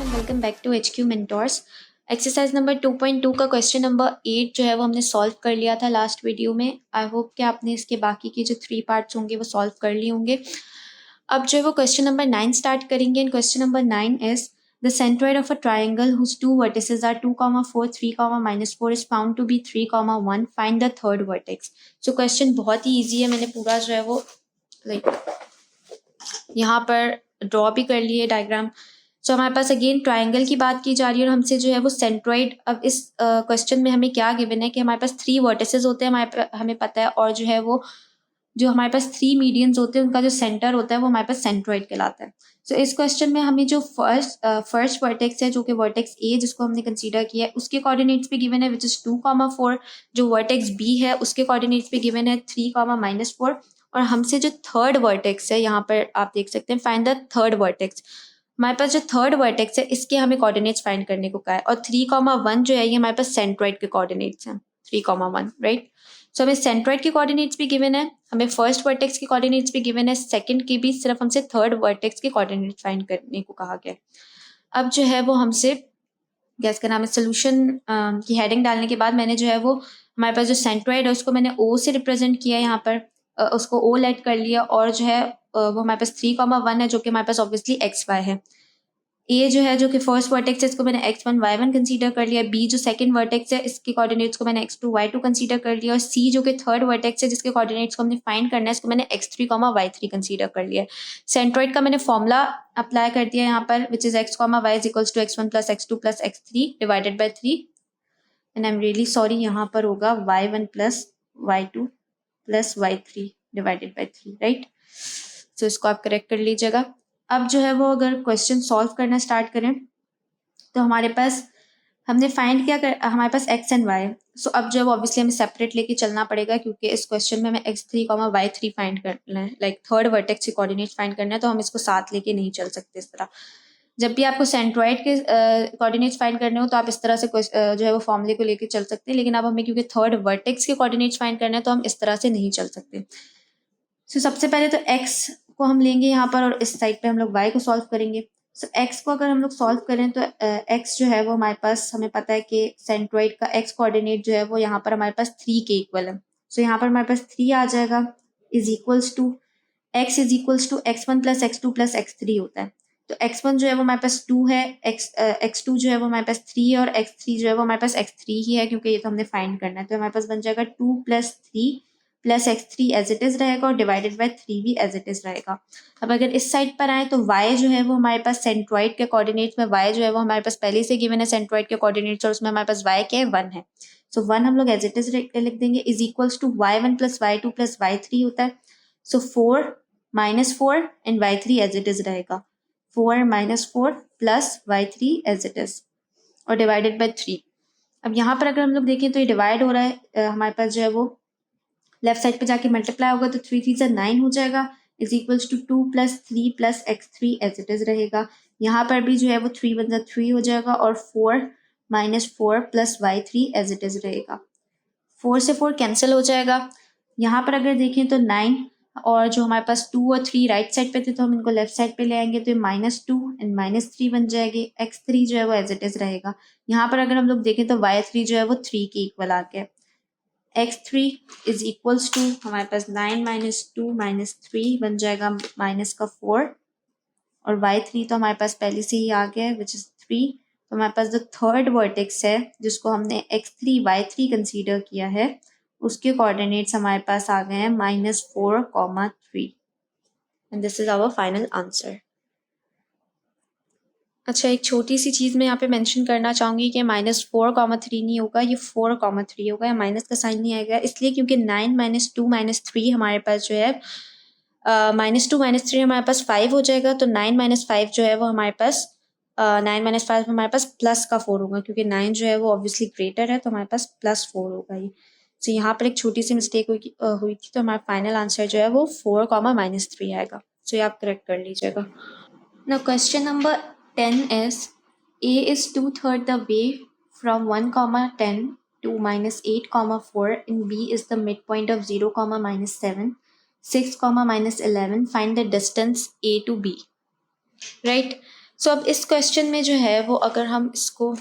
And welcome back to HQ Mentors। Exercise number 2.2 का question number 8 जो है वो हमने सॉल्व कर लिया था लास्ट वीडियो में। आई होप कि आपने इसके बाकी के जो 3 पार्ट्स होंगे वो सॉल्व कर लिए होंगे। अब जो है वो क्वेश्चन नंबर 9 स्टार्ट करेंगे। And question number 9 is the centroid of a triangle whose two vertices are 2, 4, 3, -4 is found to be 3, 1। Find the third vertex. So question बहुत ही ईजी है। मैंने पूरा जो है वो यहाँ पर ड्रॉ भी कर लिए डायग्राम। सो हमारे पास अगेन ट्राइंगल की बात की जा रही है और हमसे जो है वो सेंट्रोइड। अब इस क्वेश्चन में हमें क्या गिवन है कि हमारे पास 3 वर्टिसेस होते हैं हमें पता है, और जो है वो जो हमारे पास 3 मीडियंस होते हैं उनका जो सेंटर होता है वो हमारे पास सेंट्रोइड कहलाता है। सो इस क्वेश्चन में हमें जो फर्स्ट वर्टेक्स है जो कि वर्टेक्स ए जिसको हमने कंसीडर किया है उसके कोऑर्डिनेट्स भी गिवन है विच इज 2, 4। जो वर्टेक्स बी है उसके कोऑर्डिनेट्स भी गिवन है 3, -4। और हमसे जो थर्ड वर्टेक्स है यहाँ पर आप देख सकते हैं फाइंड द थर्ड वर्टेक्स। हमारे पास जो थर्ड वर्टेक्स है इसके हमें कोऑर्डिनेट्स फाइंड करने को कहा है, और 3, 1 जो है ये हमारे पास सेंट्रोइड के कोऑर्डिनेट्स हैं 3, 1, राइट। सो हमें सेंट्रोइड के कोऑर्डिनेट्स भी गिवन है, हमें फर्स्ट वर्टेक्स के कोऑर्डिनेट्स भी गिवन है, सेकंड के भी, सिर्फ हमसे थर्ड वर्टेक्स के कोऑर्डिनेट्स फाइंड करने को कहा गया। अब जो है वो हमसे गैस का नाम है सोल्यूशन की हेडिंग डालने के बाद मैंने जो है वो हमारे पास जो सेंट्रोइड है उसको मैंने ओ से रिप्रेजेंट किया यहाँ पर, उसको ओ लेट कर लिया, और जो है वो हमारे पास 3, 1 है जो कि हमारे पास ऑब्वियसली XY है। ए जो है जो कि फर्स्ट वर्टेक्स है इसको मैंने x1, y1 कंसीडर कर लिया। बी जो सेकंड वर्टेक्स है इसके कोऑर्डिनेट्स को मैंने x2, y2 कंसीडर कर लिया। और सी जो कि थर्ड वर्टेक्स है जिसके कोऑर्डिनेट्स को हमने फाइंड करना है इसको मैंने x3, y3 कंसीडर कर लिया। सेंट्रोइड का मैंने फॉर्मूला अप्लाई कर दिया यहाँ पर which is x, y is equals to x1 + x2 + x3 divided by 3। And I am really sorry, यहाँ पर होगा y1 + y2 + y3 divided by 3, right. सो इसको आप करेक्ट कर लीजिएगा। अब जो है वो अगर क्वेश्चन सॉल्व करना स्टार्ट करें तो हमारे पास हमने फाइंड किया हमारे पास x एंड y है। सो अब जो है वो ऑब्वियसली हमें सेपरेट लेके चलना पड़ेगा क्योंकि इस क्वेश्चन में हमें x3, y3 फाइंड करना है, लाइक थर्ड वर्टेक्स के कोऑर्डिनेट्स फाइंड करना है, तो हम इसको साथ लेके नहीं चल सकते इस तरह। जब भी आपको सेंट्रोइड के कोऑर्डिनेट्स फाइंड करने हो तो आप इस तरह से जो है वो फॉर्मूले को लेके चल सकते हैं, लेकिन अब हमें क्योंकि थर्ड वर्टेक्स के कोऑर्डिनेट्स फाइंड करने हैं तो हम इस तरह से नहीं चल सकते। सो सबसे पहले तो x को हम लेंगे यहाँ पर और इस साइड पे हम लोग y को सॉल्व करेंगे। सो x को अगर हम लोग सॉल्व करें तो x जो है वो हमारे पास, हमें पता है कि सेंट्रोइड का x कोऑर्डिनेट जो है वो यहाँ पर हमारे पास 3 के इक्वल है। सो यहाँ पर हमारे पास 3 आ जाएगा is equals to x is equals to x1 + x2 + x3 होता है। तो x1 जो है वो हमारे पास 2 है, x2 जो है वो हमारे पास 3 है, और x3 जो है वो हमारे पास x3 ही है क्योंकि ये तो हमने फाइंड करना है। तो हमारे पास बन जाएगा 2 + 3 + x3 एज इट इज रहेगा और डिवाइडेड बाय 3 भी एज इट इज रहेगा। अब अगर इस साइड पर आए तो y जो है वो हमारे पास सेंट्रोइड के कोऑर्डिनेट्स में y जो है वो हमारे पास पहले से गिवन है सेंट्रोइड के कोऑर्डिनेट्स, और उसमें हमारे पास y के 1 है। सो 1 हम लोग एज इट इज लिख देंगे is equals to y1 + y2 + y3 होता है। So 4 -4 and y3 as it is रहेगा। 4 -4 + y3 एज इट इज और डिवाइडेड बाय 3। अब यहाँ पर अगर हम लोग देखें तो ये डिवाइड हो रहा है, हमारे पास जो है वो लेफ्ट साइड पे जाके मल्टीप्लाई होगा तो 3 3 9 हो जाएगा is equals to 2 + 3 + x3 as it is रहेगा। यहाँ पर भी जो है वो 3 1 3 हो जाएगा और 4 -4 + y3 एज इट इज रहेगा। 4 से 4 कैंसिल हो जाएगा। यहाँ पर अगर देखें तो 9 और जो हमारे पास 2 और 3 राइट साइड पे थे तो हम इनको लेफ्ट साइड पे ले आएंगे तो ये -2 एंड -3 बन जाएगी। x3 जो है वो एज इट इज रहेगा। यहाँ पर अगर हम लोग देखें तो y3 जो है वो 3 के इक्वल आ गया। x3 इज इक्वल्स टू हमारे पास 9 - 2 - 3 बन जाएगा -4, और y3 तो हमारे पास पहले से ही आ गया है विच इज 3। तो हमारे पास जो थर्ड वर्टेक्स है जिसको हमने x3 y3 कंसीडर किया है उसके कोऑर्डिनेट्स हमारे पास आ गए हैं -4, 3 and this is our final answer. अच्छा, एक छोटी सी चीज़ मैं यहाँ पे मेंशन करना चाहूँगी कि -4, 3 नहीं होगा, ये 4, 3 होगा, या माइनस का साइन नहीं आएगा, इसलिए क्योंकि 9 - 2 - 3 हमारे पास जो है -2 - 3 हमारे पास 5 हो जाएगा। तो 9 - 5 जो है वो हमारे पास 9 - 5 हमारे पास प्लस का 4 होगा क्योंकि 9 जो है वो ऑब्वियसली ग्रेटर है तो हमारे पास +4 होगा ये। तो यहाँ पर एक छोटी सी मिस्टेक हुई थी, तो हमारा फाइनल आंसर जो है वो 4, -3 आएगा। सो ये आप करेक्ट कर लीजिएगा। Now question number 10 is A is 2/3 the way from 1, 10 to -8, 4 and B is the midpoint of 0, -7, 6, -11. Find the distance A to B. Right? सो अब इस क्वेश्चन में जो है वो अगर हम इसको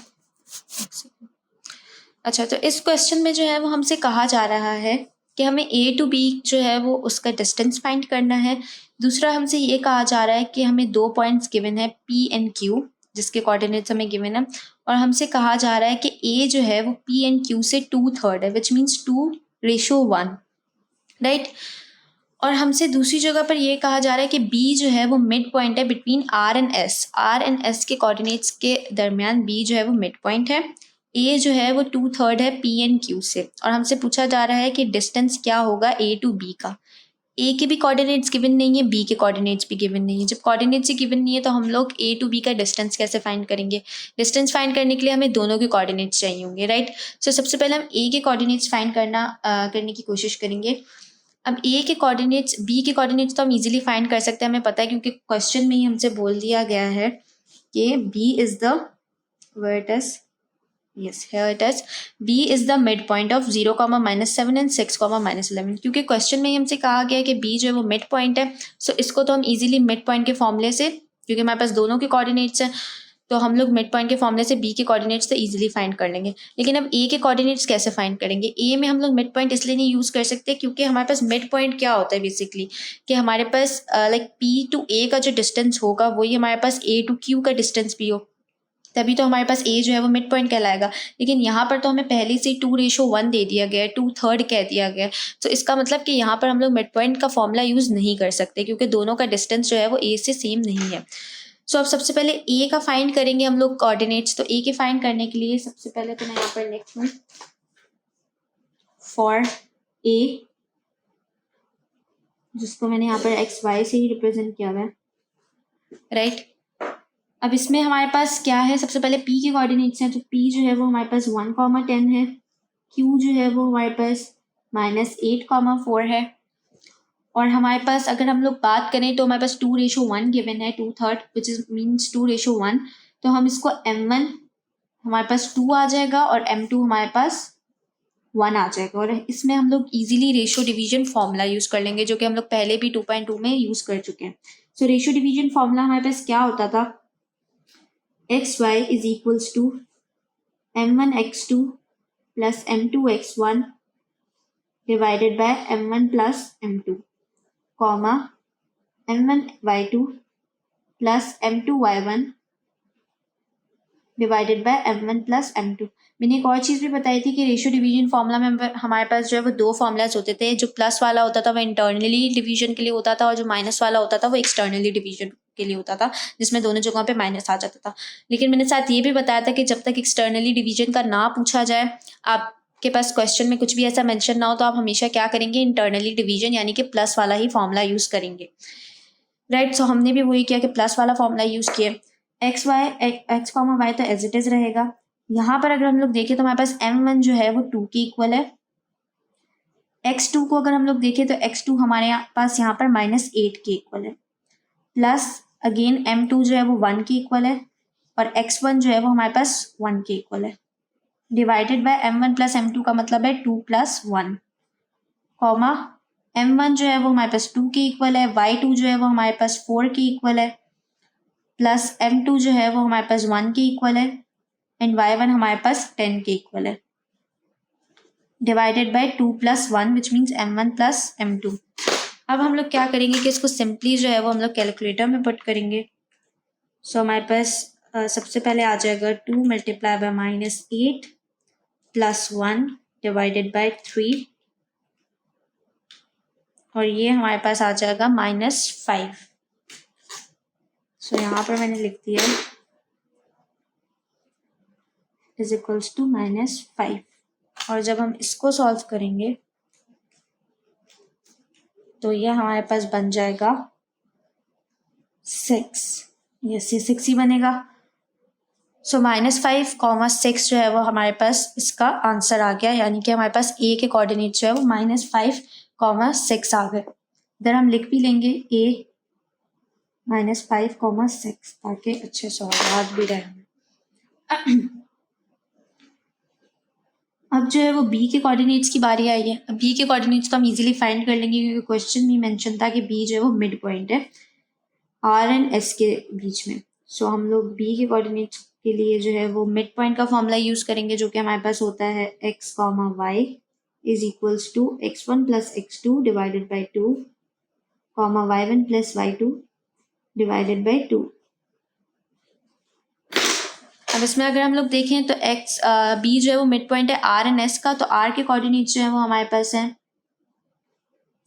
अच्छा, तो इस क्वेश्चन में जो है वो हमसे कहा जा रहा है कि हमें ए टू बी जो है वो उसका डिस्टेंस फाइंड करना है। दूसरा हमसे ये कहा जा रहा है कि हमें 2 पॉइंट्स गिवन है पी एंड क्यू, जिसके कोऑर्डिनेट्स हमें गिवन है, और हमसे कहा जा रहा है कि ए जो है वो पी एंड क्यू से 2/3 है, विच मीन्स 2:1, राइट। और हमसे दूसरी जगह पर ये कहा जा रहा है कि बी जो है वो मिड पॉइंट है between R and S. R and S के कोऑर्डिनेट्स के दरमियान बी जो है वो मिड पॉइंट है। ए जो है वो 2/3 है पी एंड क्यू से, और हमसे पूछा जा रहा है कि डिस्टेंस क्या होगा ए टू बी का। ए के भी कोऑर्डिनेट्स गिवन नहीं है, बी के कोऑर्डिनेट्स भी गिवन नहीं है। जब कोऑर्डिनेट्स ही गिवन नहीं है तो हम लोग ए टू बी का डिस्टेंस कैसे फाइंड करेंगे? डिस्टेंस फाइंड करने के लिए हमें दोनों के कोऑर्डिनेट्स चाहिए होंगे, राइट। सो सबसे पहले हम ए के कोऑर्डिनेट्स फाइंड करने की कोशिश करेंगे। अब ए के कोऑर्डिनेट्स, बी के कोऑर्डिनेट्स तो हम इजीली फाइंड कर सकते हैं, हमें पता है क्योंकि क्वेश्चन में ही हमसे बोल दिया गया है कि B is the vertex, yes here it is, b is the midpoint of 0, -7 and 6, -11। क्योंकि क्वेश्चन में ही हमसे कहा गया है कि b जो है वो मिड पॉइंट है, सो इसको तो हम इजीली मिड पॉइंट के फॉर्मूले से, क्योंकि हमारे पास दोनों के कोऑर्डिनेट्स हैं, तो हम लोग मिड पॉइंट के फॉर्मूले से b के कोऑर्डिनेट्स तो इजीली फाइंड कर लेंगे। लेकिन अब a के कोऑर्डिनेट्स कैसे फाइंड करेंगे? a में हम लोग मिड पॉइंट इसलिए नहीं यूज़ कर सकते क्योंकि हमारे पास मिड पॉइंट क्या होता है बेसिकली, कि हमारे पास लाइक p टू a का जो डिस्टेंस होगा वही हमारे पास a टू q का डिस्टेंस भी हो, तभी तो हमारे पास ए जो है वो मिड पॉइंट कहलाएगा। लेकिन यहाँ पर तो हमें पहले से 2:1 दे दिया गया है, 2/3 कह दिया गया है। तो इसका मतलब कि यहाँ पर हम लोग मिड पॉइंट का फॉर्मूला यूज़ नहीं कर सकते क्योंकि दोनों का डिस्टेंस जो है वो ए से सेम नहीं है। सो अब सबसे पहले ए का फाइंड करेंगे हम लोग कोऑर्डिनेट्स। तो ए के फाइंड करने के लिए सबसे पहले तो मैं यहाँ पर लिखती हूँ फॉर ए, जिसको मैंने यहाँ पर XY से ही रिप्रेजेंट किया हुआ है, राइट। अब इसमें हमारे पास क्या है, सबसे पहले p के कोऑर्डिनेट्स हैं, तो p जो है वो हमारे पास 1, 10 है, q जो है वो हमारे पास -8, 4 है, और हमारे पास अगर हम लोग बात करें तो हमारे पास 2:1 गिवन है, 2/3 विच इज मीन्स 2:1। तो हम इसको m1 हमारे पास 2 आ जाएगा और m2 हमारे पास 1 आ जाएगा, और इसमें हम लोग easily ratio division formula use कर लेंगे, जो कि हम लोग पहले भी 2.2 में यूज कर चुके हैं। सो रेशियो डिवीजन फॉर्मूला हमारे पास क्या होता था, xy is equals to m1x2 plus m2x1 divided by m1 plus m2, comma m1y2 plus m2y1 divided by m1 plus m2। मैंने एक और चीज़ भी बताई थी कि रेशियो डिवीजन फॉर्मूला में हमारे पास जो है वो 2 फॉर्मूलाज होते थे। जो प्लस वाला होता था वो इंटरनली डिवीजन के लिए होता था, और जो माइनस वाला होता था वो एक्सटर्नली डिवीजन के लिए होता था, जिसमें दोनों जगहों पे माइनस आ जाता था। लेकिन मैंने साथ ये भी बताया था कि जब तक एक्सटर्नली डिवीजन का ना पूछा जाए, आपके पास क्वेश्चन में कुछ भी ऐसा मेंशन ना हो, तो आप हमेशा क्या करेंगे, इंटरनली डिवीजन यानी कि प्लस वाला ही फॉर्मूला यूज़ करेंगे, राइट। सो हमने भी वही किया कि प्लस वाला फॉर्मूला यूज़ किए। एक्स वाई तो एज इट इज रहेगा। यहाँ पर अगर हम लोग देखें तो हमारे पास m1 जो है वो 2 के इक्वल है। x2 को अगर हम लोग देखें तो x2 हमारे पास यहाँ पर -8 के इक्वल है, प्लस अगेन m2 जो है वो 1 के इक्वल है, और x1 जो है वो हमारे पास 1 के इक्वल है, divided by m1 plus m2 का मतलब है 2 + 1, कॉमा m1 जो है वो हमारे पास 2 के इक्वल है, y2 जो है वो हमारे पास 4 के इक्वल है, प्लस m2 जो है वो हमारे पास 1 के इक्वल है, एंड y1 हमारे पास 10 के इक्वल है, divided by 2 + 1 which means m1 plus m2। अब हम लोग क्या करेंगे कि इसको सिंपली जो है वो हम लोग कैलकुलेटर में पुट करेंगे। सो हमारे पास सबसे पहले आ जाएगा 2 × -8 + 1 डिवाइडेड बाय 3, और ये हमारे पास आ जाएगा -5। सो यहाँ पर मैंने लिख दिया इज इक्वल्स टू -5, और जब हम इसको सॉल्व करेंगे तो ये हमारे पास बन जाएगा 6, यस ये 6 ही बनेगा। सो -5, 6 जो है वो हमारे पास इसका आंसर आ गया, यानी कि हमारे पास ए के कोऑर्डिनेट जो है वो -5, 6 आ गए। इधर हम लिख भी लेंगे ए -5, 6 ताकि अच्छे से याद भी रहे। अब जो है वो बी के कोऑर्डिनेट्स की बारी आई है। अब बी के कोऑर्डिनेट्स तो हम इजीली फाइंड कर लेंगे क्योंकि क्वेश्चन में मेंशन था कि बी जो है वो मिड पॉइंट है आर एंड एस के बीच में। सो हम लोग बी के कोऑर्डिनेट्स के लिए जो है वो मिड पॉइंट का फॉर्मूला यूज करेंगे, जो कि हमारे पास होता है x, y is equals to x1 plus x2 divided by 2, y1 plus y2 divided by 2। अब इसमें अगर हम लोग देखें तो बी जो है वो मिड पॉइंट है आर एंड एस का, तो आर के कोऑर्डिनेट्स जो है वो हमारे पास है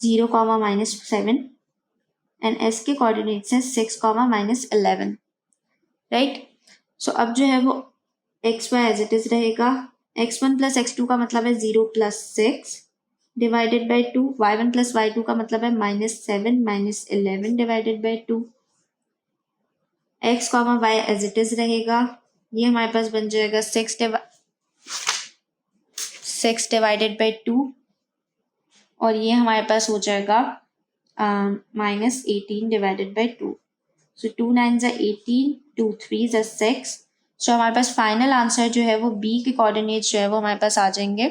0, -7 एंड एस के कोऑर्डिनेट्स हैं 6, -11, राइट। सो अब जो है वो x y as it is रहेगा, x1 प्लस x2 का मतलब है 0 plus 6 divided by 2, y1 plus y2 का मतलब है -7 -11 divided by 2, x, y as it is रहेगा, ये हमारे पास बन जाएगा 6 डिवाइडेड बाई 2 और ये हमारे पास हो जाएगा -18 divided by 2। So 2 9s are 18, 2 3s are 6। सो हमारे पास फाइनल आंसर जो है वो बी के कोऑर्डिनेट्स जो है वो हमारे पास आ जाएंगे,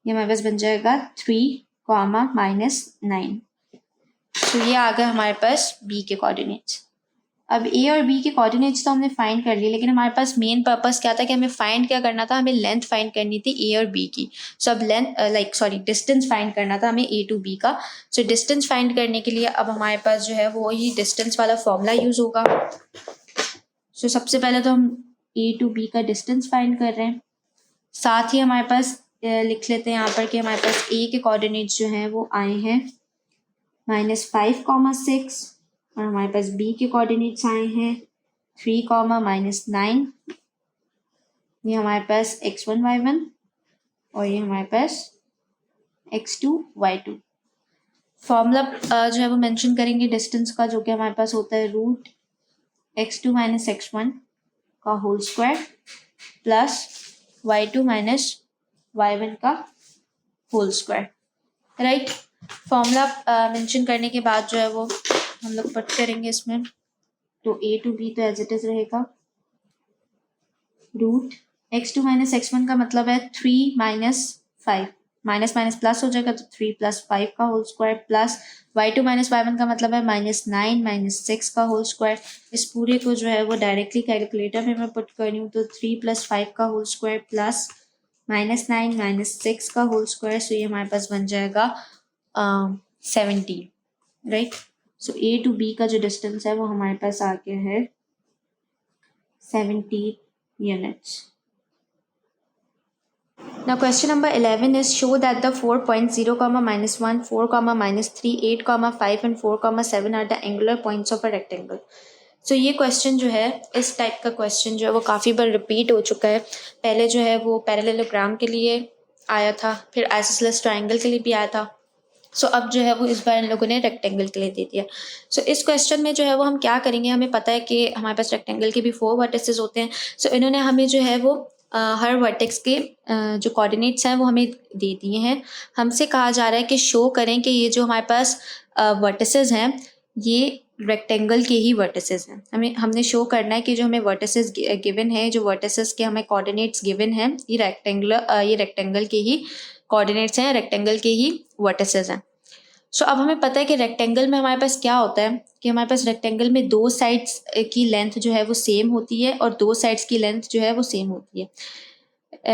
ये हमारे पास बन जाएगा 3, -9। तो ये आ गया हमारे पास बी के कोऑर्डिनेट्स। अब ए और बी के कोऑर्डिनेट्स तो हमने फाइंड कर लिए, लेकिन हमारे पास मेन पर्पस क्या था कि हमें फाइंड क्या करना था, हमें लेंथ फाइंड करनी थी ए और बी की। सो अब डिस्टेंस फाइंड करना था हमें ए टू बी का। सो डिस्टेंस फाइंड करने के लिए अब हमारे पास जो है वो ही डिस्टेंस वाला फॉर्मूला यूज होगा। सो सबसे पहले तो हम ए टू बी का डिस्टेंस फाइंड कर रहे हैं, साथ ही हमारे पास लिख लेते हैं यहाँ पर कि हमारे पास ए के कोऑर्डिनेट्स जो हैं वो आए हैं -5, 6 और हमारे पास बी के कोऑर्डिनेट्स आए हैं 3, -9। ये हमारे पास x1 y1 और ये हमारे पास x2 y2। फॉर्मूला जो है वो मेंशन करेंगे डिस्टेंस का, जो कि हमारे पास होता है √x2 - x1 का whole square plus y2 - y1 का whole square, right. Formula mention करने के बाद जो है वो हम लोग पुट करेंगे इसमें, तो ए टू बी तो एज इट इज रहेगा, √x2 - x1 का मतलब है 3 - 5, माइनस माइनस प्लस हो जाएगा तो 3 + 5 का whole square plus y2 - y1 का मतलब है -9 - 6 का होल स्क्वायर। इस पूरे को जो है वो डायरेक्टली कैलकुलेटर में मैं पुट कर रही हूँ, तो 3 + 5 का होल स्क्वायर प्लस -9 - 6 का होल स्क्वायर। सो ये हमारे पास बन जाएगा 17, राइट। सो ए टू बी का जो डिस्टेंस है वो हमारे पास आ गया है 70 units. Now question number 11 is show that the 4 points 0, -1, 4, -3, 8, 5 and 4, 7 are the angular points of a rectangle. So ये क्वेश्चन जो है, इस टाइप का क्वेश्चन जो है वो काफ़ी बार रिपीट हो चुका है। पहले जो है वो पैरेललोग्राम के लिए आया था, फिर आइसोसेलेस ट्रायंगल के लिए भी आया था। सो अब जो है वो इस बार इन लोगों ने रेक्टेंगल के लिए दे दिया। सो इस क्वेश्चन में जो है वो हम क्या करेंगे, हमें पता है कि हमारे पास रेक्टेंगल के भी 4 वर्टिसेस होते हैं। सो इन्होंने हमें जो है वो हर वर्टेक्स के जो कोऑर्डिनेट्स हैं वो हमें दे दिए हैं। हमसे कहा जा रहा है कि शो करें कि ये जो हमारे पास वर्टिसेस हैं ये रेक्टेंगल के ही वर्टिसेस हैं। हमने शो करना है कि जो हमें वर्टिसेस गिवन है, जो वर्टिसेस के हमें कोऑर्डिनेट्स गिवन हैं, ये रेक्टेंगल के ही कोऑर्डिनेट्स हैं, रेक्टेंगल के ही वर्टिसेस हैं। सो अब हमें पता है कि रेक्टेंगल में हमारे पास क्या होता है कि हमारे पास रेक्टेंगल में 2 साइड्स की लेंथ जो है वो सेम होती है और 2 साइड्स की लेंथ जो है वो सेम होती है,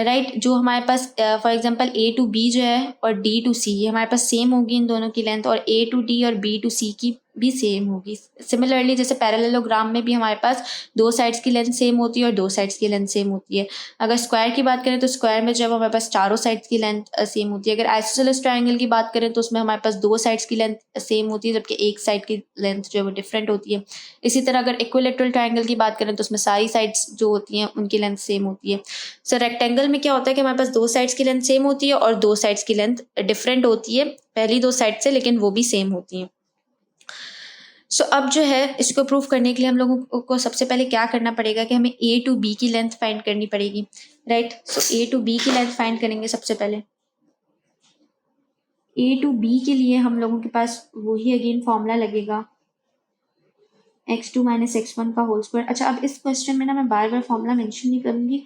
राइट। जो हमारे पास for example A to B जो है और डी टू सी, ये हमारे पास सेम होगी इन दोनों की लेंथ, और ए टू डी और बी टू सी की भी सेम होगी। सिमिलरली जैसे पैरेललोग्राम में भी हमारे पास 2 साइड्स की लेंथ सेम होती है और 2 साइड्स की लेंथ सेम होती है। अगर स्क्वायर की बात करें तो स्क्वायर में जब हमारे पास चारों साइड्स की लेंथ सेम होती है। अगर आइसोसेलेस ट्रायंगल की बात करें तो उसमें हमारे पास 2 साइड्स की लेंथ सेम होती है, जबकि एक साइड की लेंथ जो है वो डिफरेंट होती है। इसी तरह अगर इक्विलैटरल ट्रायंगल की बात करें तो उसमें सारी साइड्स जो होती हैं उनकी लेंथ सेम होती है। सो रेक्टेंगल में क्या होता है कि हमारे पास 2 साइड्स की लेंथ सेम होती है और 2 साइड्स की लेंथ डिफरेंट होती है पहली 2 साइड से, लेकिन वो भी सेम होती हैं। सो अब जो है इसको प्रूव करने के लिए हम लोगों को सबसे पहले क्या करना पड़ेगा कि हमें ए टू बी की लेंथ फाइंड करनी पड़ेगी, right. So A to B की लेंथ फाइंड करेंगे सबसे पहले। ए टू बी के लिए हम लोगों के पास वही अगेन फॉर्मूला लगेगा x2 - x1 का होल स्क्वायर। अच्छा, अब इस क्वेश्चन में ना मैं बार बार फॉर्मूला मेंशन नहीं करूँगी,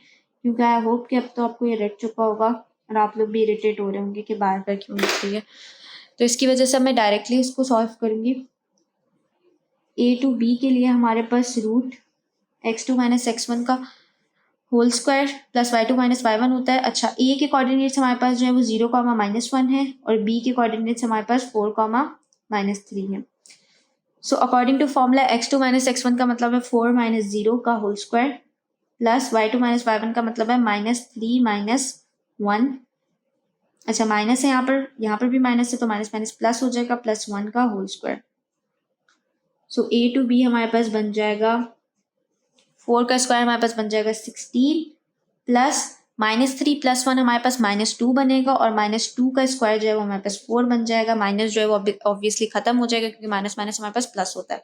क्योंकि आई होप कि अब तो आपको ये रट चुका होगा और आप लोग भी इरिटेट हो रहे होंगे कि बार बार क्यों लिख रही है। तो इसकी वजह से मैं डायरेक्टली इसको सॉल्व करूँगी। ए टू बी के लिए हमारे पास रूट x2 माइनस x1 का whole square plus y2 minus y1 होता है। अच्छा, ए के कोऑर्डिनेट्स हमारे पास जो है वो 0, -1 है और बी के कोऑर्डिनेट्स हमारे पास 4, -3 है। So according to formula x2 minus x1 का मतलब है 4 माइनस 0 का whole square plus y2 minus y1 का मतलब है -3 माइनस 1। अच्छा, माइनस है यहाँ पर भी माइनस है तो माइनस माइनस प्लस हो जाएगा प्लस 1 का whole square. So A to B हमारे पास बन जाएगा 4 का स्क्वायर हमारे पास बन जाएगा 16 प्लस -3 प्लस 1 हमारे पास -2 बनेगा और -2 का स्क्वायर जो है वो हमारे पास 4 बन जाएगा। माइनस जो है वो ऑब्वियसली खत्म हो जाएगा क्योंकि माइनस माइनस हमारे पास प्लस होता है।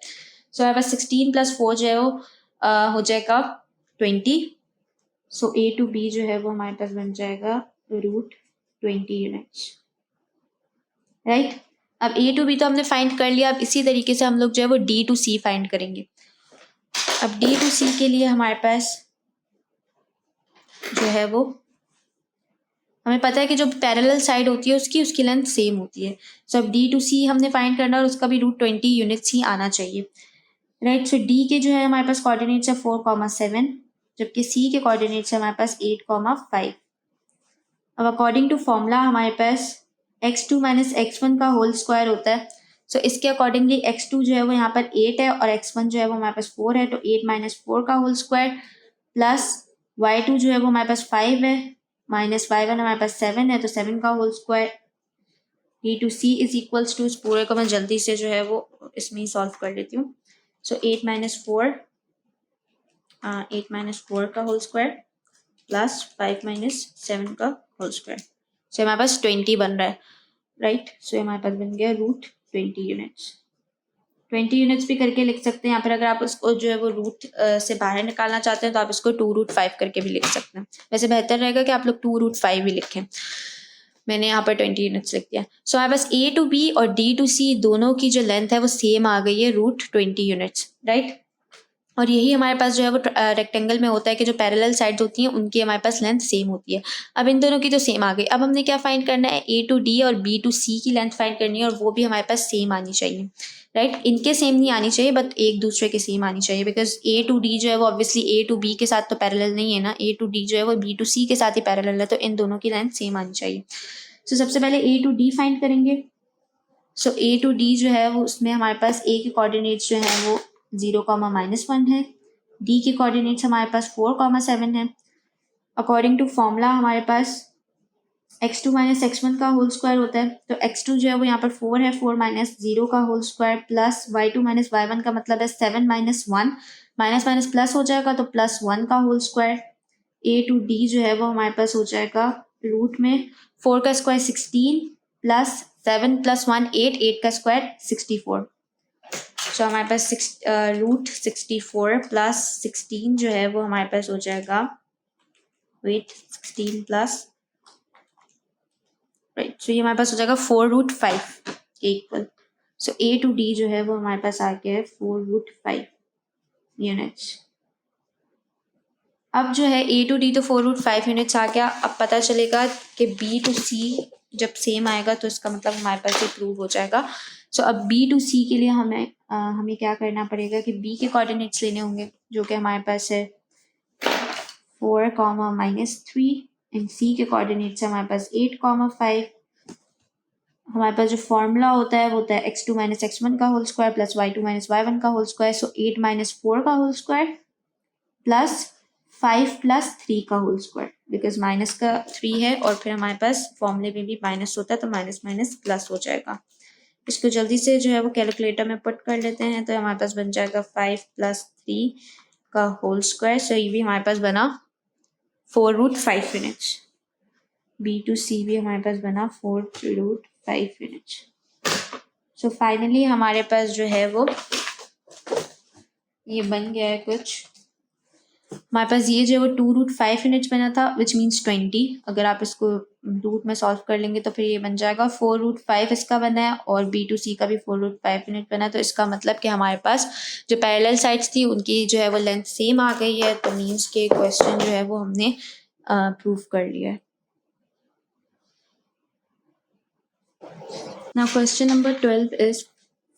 सो हमारे पास 16 प्लस 4 जो है वो हो जाएगा 20। सो ए टू बी जो है वो हमारे पास बन जाएगा √20 यूनिट्स, राइट। अब ए टू बी तो हमने फाइंड कर लिया। अब इसी तरीके से हम लोग जो है वो डी टू सी फाइंड करेंगे। अब डी टू सी के लिए हमारे पास जो है वो हमें पता है कि जो पैरेलल साइड होती है उसकी लेंथ सेम होती है। सो अब डी टू सी हमने फाइंड करना है और उसका भी √20 यूनिट्स ही आना चाहिए, राइट। सो डी के जो है हमारे पास कोऑर्डिनेट्स है 4, 7, जबकि सी के कोऑर्डिनेट्स है हमारे पास 8, 5। अब अकॉर्डिंग टू फॉर्मूला हमारे पास x2 माइनस x1 का होल स्क्वायर होता है। सो इसके अकॉर्डिंगली x2 जो है वो यहाँ पर 8 है और x1 जो है वो हमारे पास 4 है, तो 8 माइनस 4 का होल स्क्वायर प्लस y2 जो है वो हमारे पास 5 है माइनस y1 हमारे पास 7 है तो 7 का whole square. D to C is equals to, इस पूरे को मैं जल्दी से जो है वो इसमें ही सॉल्व कर लेती हूँ। सो 8 माइनस 4 का होल स्क्वायर प्लस 5 माइनस 7 का होल स्क्वायर। सो हमारे पास 20 बन रहा है, राइट। सो हमारे पास बन गया √20 यूनिट्स। 20 यूनिट्स भी करके लिख सकते हैं यहाँ पर। अगर आप उसको जो है वो रूट से बाहर निकालना चाहते हैं तो आप इसको 2√5 करके भी लिख सकते हैं। वैसे बेहतर रहेगा कि आप लोग 2√5 भी लिखें। मैंने यहाँ पर 20 यूनिट्स लिख दिया। सो हमारे पास ए टू बी और डी टू सी दोनों की जो लेंथ है वो सेम आ गई है √20 यूनिट्स, राइट। और यही हमारे पास जो है वो रेक्टेंगल में होता है कि जो पैरेलल साइड्स होती हैं उनकी हमारे पास लेंथ सेम होती है। अब इन दोनों की तो सेम आ गई। अब हमने क्या फाइंड करना है, ए टू डी और बी टू सी की लेंथ फाइंड करनी है और वो भी हमारे पास सेम आनी चाहिए, राइट। इनके सेम नहीं आनी चाहिए बट एक दूसरे के सेम आनी चाहिए, बिकॉज ए टू डी जो है वो ऑब्वियसली ए टू बी के साथ तो पैरेलल नहीं है ना। ए टू डी जो है वो बी टू सी के साथ ही पैरेलल है, तो इन दोनों की लेंथ सेम आनी चाहिए। सो सबसे पहले ए टू डी फाइंड करेंगे। सो ए टू डी जो है वो उसमें हमारे पास ए के कोऑर्डिनेट्स जो है वो 0, -1 है। डी के कोऑर्डिनेट्स हमारे पास 4, 7 है। अकॉर्डिंग टू फॉर्मूला हमारे पास x2 माइनस x1 का होल स्क्वायर होता है, तो x2 जो है वो यहाँ पर 4 है, 4 माइनस 0 का whole square plus y2 minus y1 का मतलब है 7 माइनस 1, माइनस माइनस प्लस हो जाएगा तो +1 का whole square. A to D जो है वो हमारे पास हो जाएगा रूट में 4 का स्क्वायर 16 प्लस 7 + 1 8, 8 का स्क्वायर 64। सो हमारे पास √64 प्लस 16 जो है वो हमारे पास हो जाएगा 16 प्लस, राइट। सो ये हमारे पास हो जाएगा 4√5 के equal. So A to D जो है वो हमारे पास आ गया है 4√5 यूनिट्स। अब जो है ए टू डी तो 4√5 यूनिट्स आ गया। अब पता चलेगा कि बी टू सी जब सेम आएगा तो इसका मतलब हमारे पास ये प्रूव हो जाएगा। सो अब बी टू सी के लिए हमें क्या करना पड़ेगा कि बी के कोऑर्डिनेट्स लेने होंगे जो कि हमारे पास है 4, -3 एंड सी के कोऑर्डिनेट्स हमारे पास 8, 5। हमारे पास जो फॉर्मूला होता है वो होता है x2 माइनस x1 का whole square plus y2 minus y1 का होल स्क्वायर। सो 8 माइनस 4 का होल स्क्वायर प्लस 5 + 3 का होल स्क्वायर, बिकॉज माइनस का 3 है और फिर हमारे पास फॉर्मूले में भी माइनस होता है तो माइनस माइनस प्लस हो जाएगा। इसको जल्दी से जो है वो कैलकुलेटर में पुट कर लेते हैं तो हमारे पास बन जाएगा 5 + 3 का होल स्क्वायर। सो ये भी हमारे पास बना 4√5 यूनिट्स। बी टू सी भी हमारे पास बना 4√5 यूनिट्स। सो फाइनली हमारे पास जो है वो ये बन गया है कुछ। हमारे पास ये जो है वो 2√5 यूनिट्स बना था विच मीन्स 20। अगर आप इसको रूट में सॉल्व कर लेंगे तो फिर ये बन जाएगा 4√5 इसका बना है और बी टू सी का भी 4√5 यूनिट बना है। तो इसका मतलब कि हमारे पास जो पैरेलल साइड्स थी उनकी जो है वो लेंथ सेम आ गई है। तो मीन्स के क्वेश्चन जो है वो हमने प्रूव कर लिया है। Now question number 12 is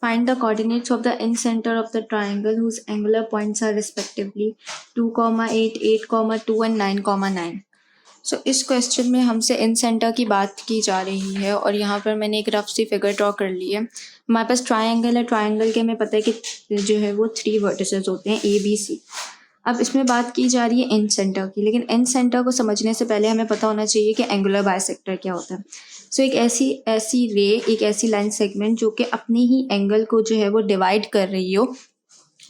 Find the coordinates of the incenter of the triangle whose angular points are respectively 2,8, 8,2 and 9,9. सो इस क्वेश्चन में हमसे इन सेंटर की बात की जा रही है और यहाँ पर मैंने एक रफ सी फिगर ड्रॉ कर ली है। हमारे पास ट्रायंगल है, ट्रायंगल के हमें पता है कि जो है वो 3 वर्टिसेस होते हैं ABC। अब इसमें बात की जा रही है इन सेंटर की, लेकिन इन सेंटर को समझने से पहले हमें पता होना चाहिए कि एंगुलर बाइसेक्टर क्या होता है। सो एक ऐसी रे, एक ऐसी लाइन सेगमेंट जो कि अपने ही एंगल को जो है वो डिवाइड कर रही हो।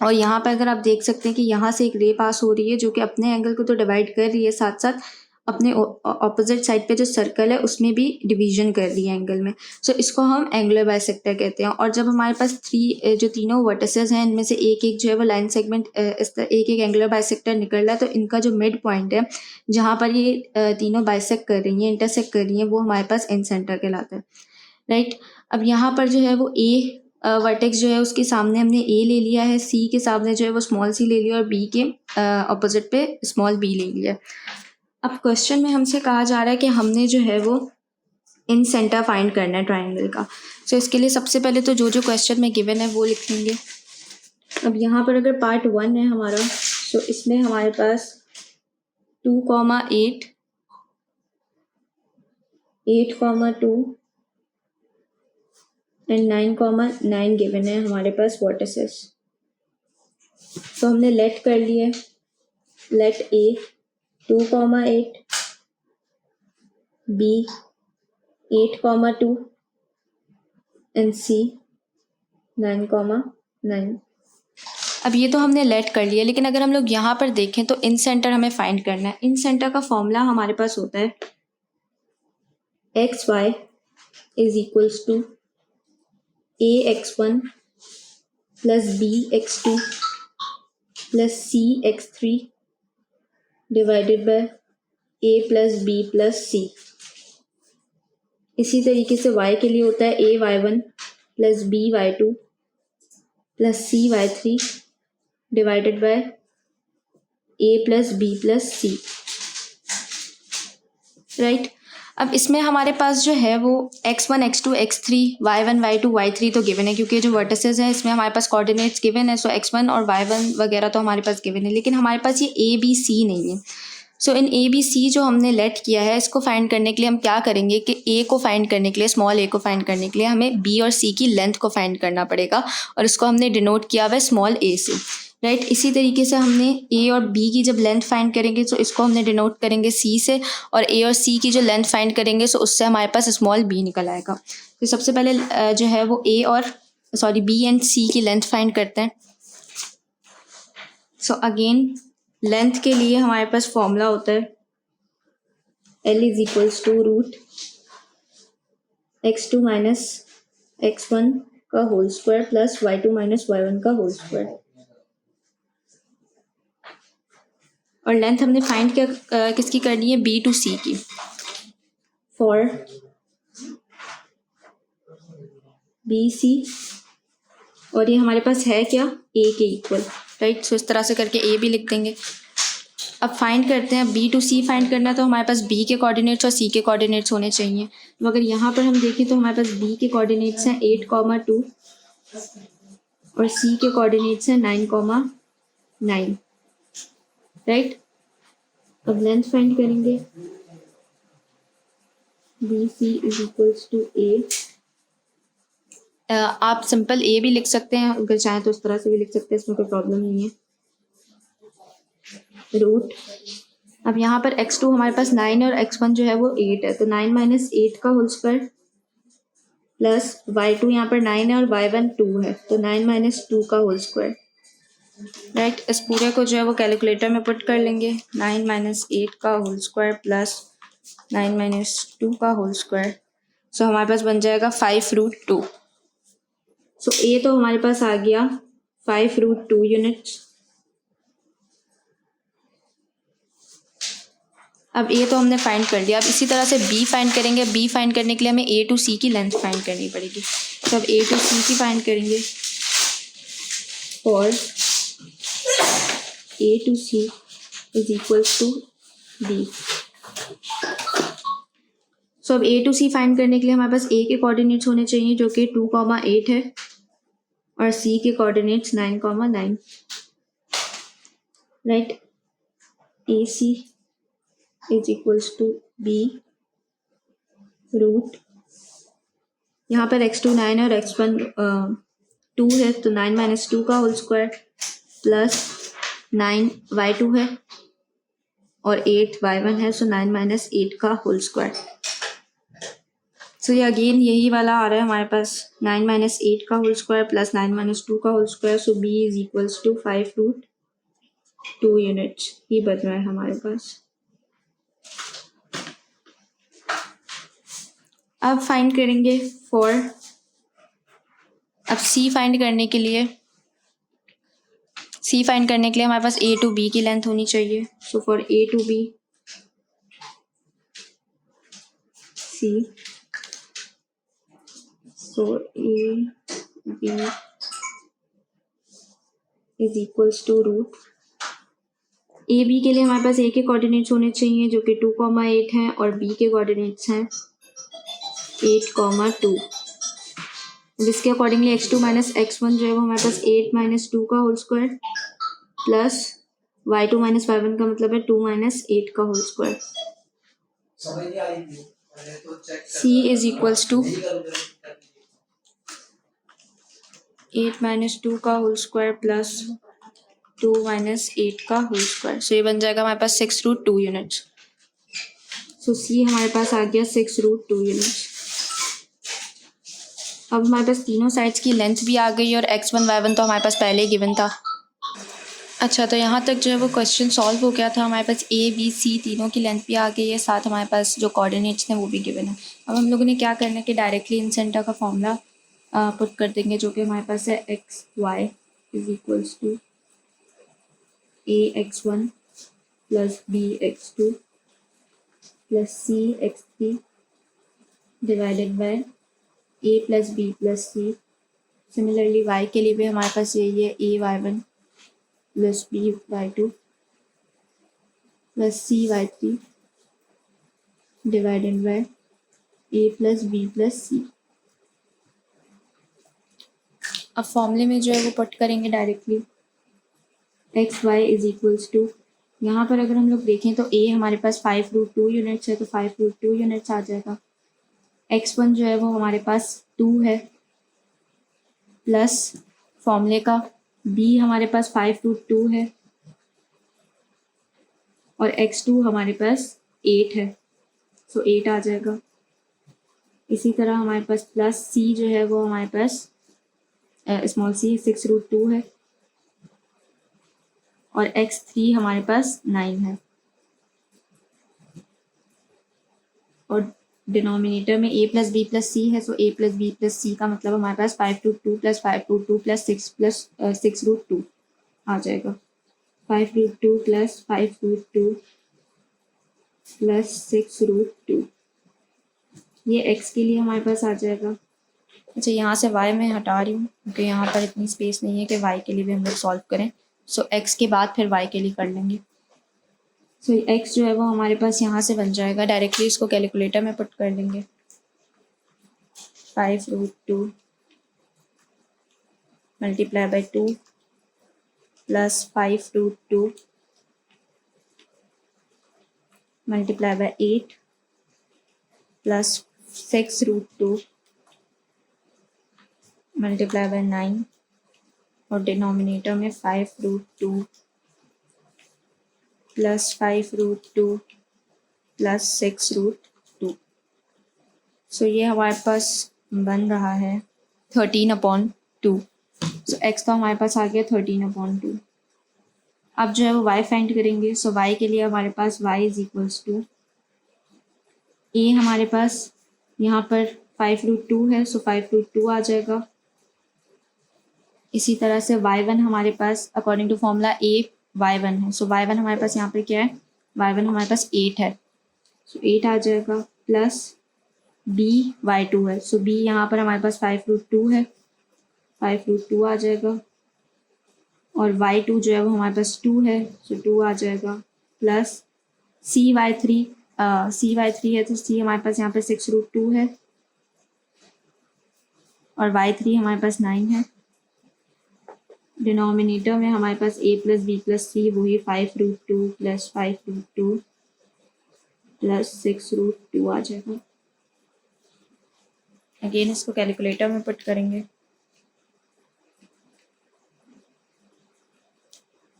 और यहाँ पर अगर आप देख सकते हैं कि यहाँ से एक रे पास हो रही है जो कि अपने एंगल को तो डिवाइड कर रही है, साथ साथ अपने ऑपोजिट साइड पे जो सर्कल है उसमें भी डिवीजन कर रही है एंगल में। सो इसको हम एंगुलर बाइसेक्टर कहते हैं। और जब हमारे पास जो तीनों वर्टिसेस हैं इनमें से एक एक जो है वो लाइन सेगमेंट एक एक एंगुलर बाइसेक्टर निकल रहा है, तो इनका जो मिड पॉइंट है जहाँ पर ये तीनों बाइसेक्ट कर रही हैं, इंटरसेक्ट कर रही हैं, वो हमारे पास इन सेंटर कहलाता है, राइट। अब यहाँ पर जो है वो ए वर्टेक्स जो है उसके सामने हमने ए ले लिया है, सी के सामने जो है वो स्मॉल सी ले लिया और बी के अपोजिट पे स्मॉल बी ले लिया। अब क्वेश्चन में हमसे कहा जा रहा है कि हमने जो है वो इन सेंटर फाइंड करना है ट्राइंगल का। सो इसके लिए सबसे पहले तो जो क्वेश्चन में गिवन है वो लिख लेंगे। अब यहाँ पर अगर पार्ट 1 है हमारा, तो इसमें हमारे पास 2,8, 8,2 एंड 9,9 गिवन है हमारे पास वर्टिसेस। तो हमने लेट कर लिए, लेट ए 2,8, बी 8,2 एंड सी 9,9। अब ये तो हमने लेट कर लिया, लेकिन अगर हम लोग यहाँ पर देखें तो इन सेंटर हमें फाइंड करना है। इन सेंटर का फॉर्मूला हमारे पास होता है XY is equals to AX1 plus BX2 plus CX3 divided by A plus B plus C। इसी तरीके से y के लिए होता है AY1 plus BY2 plus CY3 divided by A plus B plus C, right. अब इसमें हमारे पास जो है वो x1, x2, x3, y1, y2, y3 तो गिवन है, क्योंकि जो वर्टिसेस हैं इसमें हमारे पास कोऑर्डिनेट्स गिवन है। सो x1 और y1 वगैरह तो हमारे पास गिवन है, लेकिन हमारे पास ये a b c नहीं है। सो इन a b c जो हमने लेट किया है, इसको फाइंड करने के लिए हम क्या करेंगे कि a को फाइंड करने के लिए, स्मॉल a को फाइंड करने के लिए हमें b और c की लेंथ को फाइंड करना पड़ेगा, और इसको हमने डिनोट किया हुआ है स्मॉल a से, राइट। इसी तरीके से हमने ए और बी की जब लेंथ फाइंड करेंगे तो इसको हमने डिनोट करेंगे सी से, और ए और सी की जो लेंथ फाइंड करेंगे तो उससे हमारे पास स्मॉल बी निकल आएगा। तो सबसे पहले जो है वो बी एंड सी की लेंथ फाइंड करते हैं। सो अगेन लेंथ के लिए हमारे पास फॉर्मूला होता है L is equals to root x2 minus x1 का whole square plus y2 minus y1 का होल स्क्वायर। और लेंथ हमने फाइंड किसकी करनी है, B टू C की। फॉर BC, और ये हमारे पास है क्या, A के इक्वल, राइट। सो इस तरह से करके A भी लिख देंगे। अब फाइंड करते हैं, B टू C फाइंड करना है तो हमारे पास B के कोऑर्डिनेट्स और C के कोऑर्डिनेट्स होने चाहिए। तो अगर यहाँ पर हम देखें तो हमारे पास B के कोऑर्डिनेट्स हैं 8,2 और C के कोऑर्डिनेट्स हैं 9,9, राइट। अब लेंथ फाइंड करेंगे, BC is equals to A। आप सिंपल A भी लिख सकते हैं, अगर चाहें तो उस तरह से भी लिख सकते हैं, इसमें कोई प्रॉब्लम नहीं है। रूट, अब यहाँ पर x2 हमारे पास 9 और x1 जो है वो 8 है, तो 9 माइनस 8 का होल स्क्वायर प्लस y2 यहाँ पर 9 है और y1 2 है, तो 9 माइनस 2 का होल स्क्वायर, राइट। इस पूरे को जो है वो कैलकुलेटर में पुट कर लेंगे। 9 माइनस 8 का होल स्क्वायर प्लस 9 माइनस 2 का होल स्क्वायर। सो हमारे पास बन जाएगा 5√2। सो ए तो हमारे पास आ गया 5√2 यूनिट्स। अब ए तो हमने फाइंड कर लिया। अब इसी तरह से बी फाइंड करेंगे। बी फाइंड करने के लिए हमें ए टू सी की लेंथ फाइंड करनी पड़ेगी। तो अब ए टू सी की फाइंड करेंगे। और A to C is equals to B. So अब ए टू सी फाइंड करने के लिए हमारे पास ए के कोऑर्डिनेट्स होने चाहिए जो कि 2,8 है, और सी के coordinates 9,9, right. A C is equals to B root, यहाँ पर x2 9 है और x1 2 है, तो 9 माइनस 2 का होल स्क्वायर प्लस 9 y2 है और 8 y1 है, सो 9 माइनस 8 का होल स्क्वायर। सो ये अगेन यही वाला आ रहा है हमारे पास, 9 माइनस 8 का होल स्क्वायर प्लस 9 माइनस 2 का whole square, so b is equals to 5 root 2 units, ये बन रहा है हमारे पास। अब फाइंड करेंगे फॉर, अब सी फाइंड करने के लिए हमारे पास ए टू बी की लेंथ होनी चाहिए। So for A to B C, so A B is equals to root, A B के लिए हमारे पास ए के कोऑर्डिनेट्स होने चाहिए जो कि 2,8 हैं और बी के कोऑर्डिनेट्स हैं 8,2। जिसके अकॉर्डिंगली x2 माइनस x1 जो है वो हमारे पास 8 माइनस 2 का whole square plus y2 minus y1 का मतलब है 2 माइनस 8 का whole square. c is equals to 8 minus 2 का होल स्क्वायर प्लस 2 माइनस 8 का होल स्क्वायर, सो ये बन जाएगा हमारे पास 6 रूट 2 यूनिट्स। सो c हमारे पास आ गया 6 रूट 2 यूनिट्स। अब हमारे पास तीनों साइड्स की लेंथ भी आ गई और x1 y1 तो हमारे पास पहले ही गिवन था। अच्छा, तो यहाँ तक जो है वो क्वेश्चन सॉल्व हो गया था। हमारे पास ए बी सी तीनों की लेंथ भी आ गई है, साथ हमारे पास जो कोऑर्डिनेट्स थे वो भी गिवन है। अब हम लोगों ने क्या करना है कि डायरेक्टली इन सेंटर का फॉर्मूला पुट कर देंगे, जो कि हमारे पास है x Y is equals to A x1 plus B x2 plus C x3 divided by a plus B plus C. Similarly y के लिए भी हमारे पास यही है, a y1 plus B y2 plus C y3 divided by a plus B plus C. अब फॉर्मूले में जो है वो पुट करेंगे directly, X Y is equals to, यहाँ पर अगर हम लोग देखें तो a हमारे पास 5 रूट 2 यूनिट्स है, तो 5 रूट 2 यूनिट्स आ जाएगा। x1 जो है वो हमारे पास 2 है प्लस फॉर्मूले का b हमारे पास 5 रूट 2 है और x2 हमारे पास 8 है, सो 8 आ जाएगा। इसी तरह हमारे पास प्लस c जो है वो हमारे पास स्मॉल c 6 रूट 2 है और x3 हमारे पास 9 है और डिनोमिनेटर में a plus B plus C है, so a plus B plus C का मतलब हमारे पास 5 root 2 plus 5 root 2 plus 6 root 2 आ जाएगा। 5 root 2 plus 5 root 2 plus 6 root 2, ये x के लिए हमारे पास आ जाएगा। अच्छा, यहाँ से y मैं हटा रही हूँ क्योंकि यहाँ पर इतनी स्पेस नहीं है कि y के लिए भी हम लोग सॉल्व करें, सो x के बाद फिर y के लिए कर लेंगे। सो x जो है वो हमारे पास यहाँ से बन जाएगा, डायरेक्टली इसको कैलकुलेटर में पुट कर लेंगे। 5 root 2 multiply by 2 plus 5 root 2 multiply by 8 plus 6 root 2 multiply by 9 और डिनोमिनेटर में 5 root 2 plus 5 root 2 plus 6 root 2। So ये हमारे पास बन रहा है 13/2। सो x तो हमारे पास आ गया 13/2। अब जो है वो y फाइंड करेंगे। सो y के लिए हमारे पास y is equals to, a हमारे पास यहाँ पर 5 रूट 2 है, सो 5 रूट 2 आ जाएगा। इसी तरह से y1 हमारे पास according to formula a y1 है, सो y1 हमारे पास यहाँ पर क्या है, y1 हमारे पास 8 है, सो 8 आ जाएगा प्लस b y2 है, सो b यहाँ पर हमारे पास 5 रूट 2 है, 5 रूट 2 आ जाएगा और y2 जो है वो हमारे पास 2 है, सो 2 आ जाएगा प्लस cy3 है, तो c हमारे पास यहाँ पर 6 रूट 2 है और y3 हमारे पास 9 है, डिनोमिनेटर में हमारे पास a प्लस बी प्लस सी वही 5√2 प्लस 5√2 प्लस 6√2 आ जाएगा। अगेन इसको कैलकुलेटर में पुट करेंगे।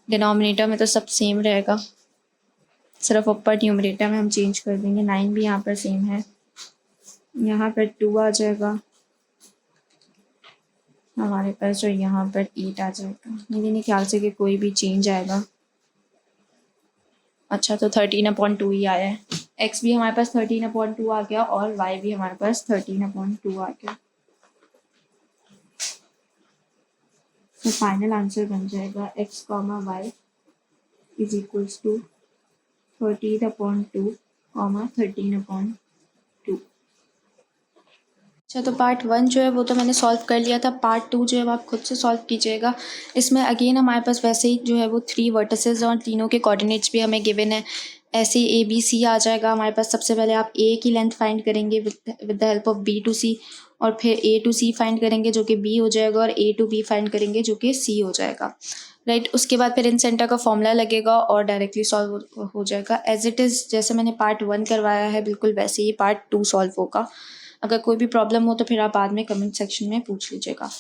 डिनोमिनेटर में तो सब सेम रहेगा, सिर्फ ऊपर न्यूमरेटर में हम चेंज कर देंगे। 9 भी यहाँ पर सेम है, यहाँ पर 2 आ जाएगा हमारे पास, और यहाँ पर 8 आ जाएगा। मेरे ख्याल से कि कोई भी चेंज आएगा। अच्छा, तो 13/2 ही आया है। x भी हमारे पास 13/2 आ गया और y भी हमारे पास 13/2 आ गया। तो फाइनल आंसर बन जाएगा x, y is equals to 13/2, 13/2। अच्छा, तो पार्ट 1 जो है वो तो मैंने सॉल्व कर लिया था। पार्ट 2 जो है वो आप खुद से सॉल्व कीजिएगा। इसमें अगेन हमारे पास वैसे ही जो है वो 3 वर्टिसेस और तीनों के कोऑर्डिनेट्स भी हमें गिवन है। ऐसे ही ABC आ जाएगा हमारे पास। सबसे पहले आप A की लेंथ फाइंड करेंगे with the help of B to C, और फिर A to C फाइंड करेंगे जो कि B हो जाएगा, और A to B फाइंड करेंगे जो कि C हो जाएगा। राइट, उसके बाद फिर इन सेंटर का फॉर्मूला लगेगा और डायरेक्टली सॉल्व हो जाएगा। एज इट इज़ जैसे मैंने पार्ट 1 करवाया है बिल्कुल वैसे ही पार्ट 2 सॉल्व होगा। अगर कोई भी प्रॉब्लम हो तो फिर आप बाद में कमेंट सेक्शन में पूछ लीजिएगा।